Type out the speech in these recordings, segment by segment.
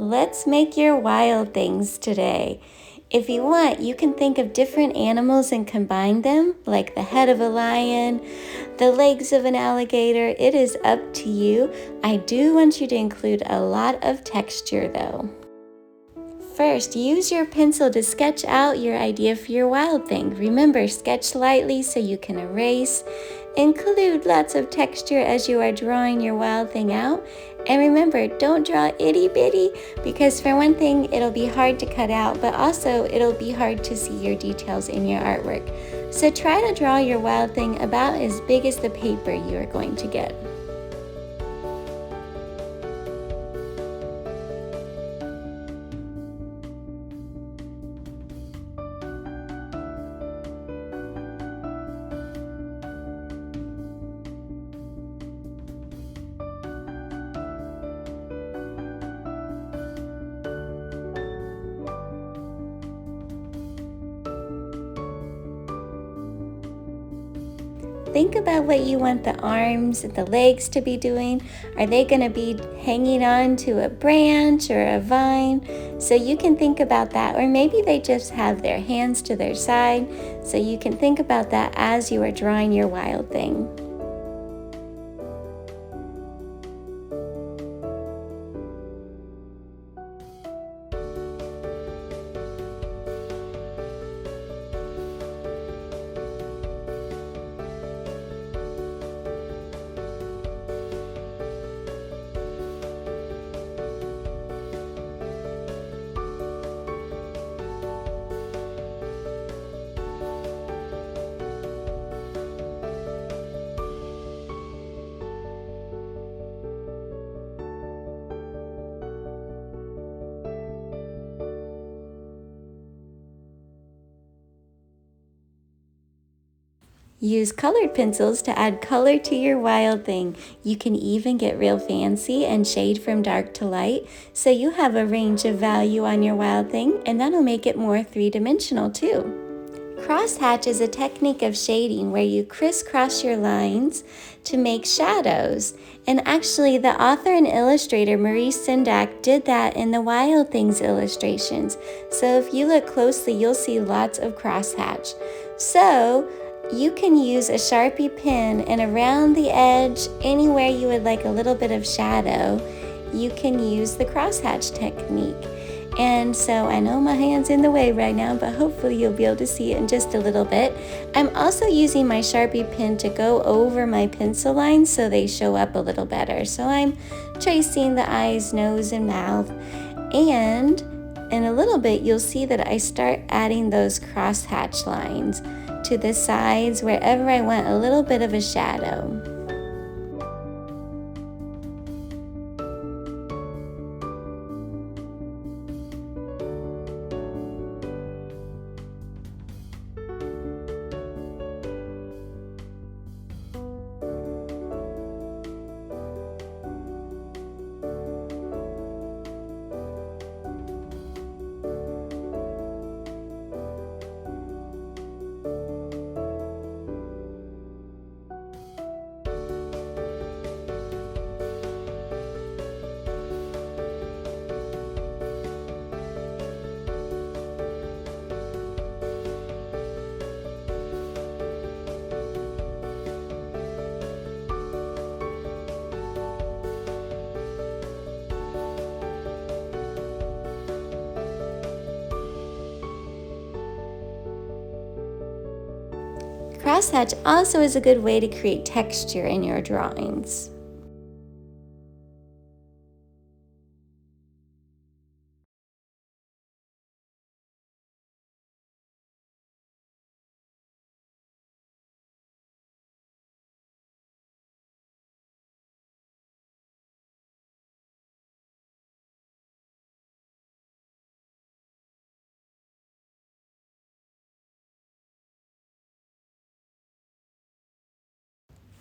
Let's make your wild things today. If you want, you can think of different animals and combine them, like the head of a lion, the legs of an alligator. It is up to you. I do want you to include a lot of texture though. First, use your pencil to sketch out your idea for your wild thing. Remember, sketch lightly so you can erase. Include lots of texture as you are drawing your wild thing out. And remember, don't draw itty bitty, because for one thing, it'll be hard to cut out, but also it'll be hard to see your details in your artwork. So try to draw your wild thing about as big as the paper you are going to get. Think about what you want the arms and the legs to be doing. Are they going to be hanging on to a branch or a vine? So you can think about that. Or maybe they just have their hands to their side. So you can think about that as you are drawing your wild thing. Use colored pencils to add color to your wild thing. You can even get real fancy and shade from dark to light, so you have a range of value on your wild thing, and that'll make it more three-dimensional too. Crosshatch is a technique of shading where you crisscross your lines to make shadows. And actually, the author and illustrator Maurice Sendak did that in the Wild Things illustrations. So if you look closely, you'll see lots of crosshatch. So you can use a Sharpie pen, and around the edge, anywhere you would like a little bit of shadow, you can use the crosshatch technique. And so I know my hand's in the way right now, but hopefully you'll be able to see it in just a little bit. I'm also using my Sharpie pen to go over my pencil lines so they show up a little better. So I'm tracing the eyes, nose, and mouth. And in a little bit, you'll see that I start adding those crosshatch lines to the sides wherever I want a little bit of a shadow. Crosshatch also is a good way to create texture in your drawings.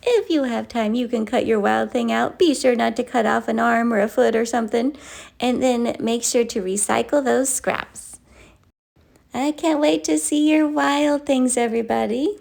If you have time, you can cut your wild thing out. Be sure not to cut off an arm or a foot or something. And then make sure to recycle those scraps. I can't wait to see your wild things, everybody.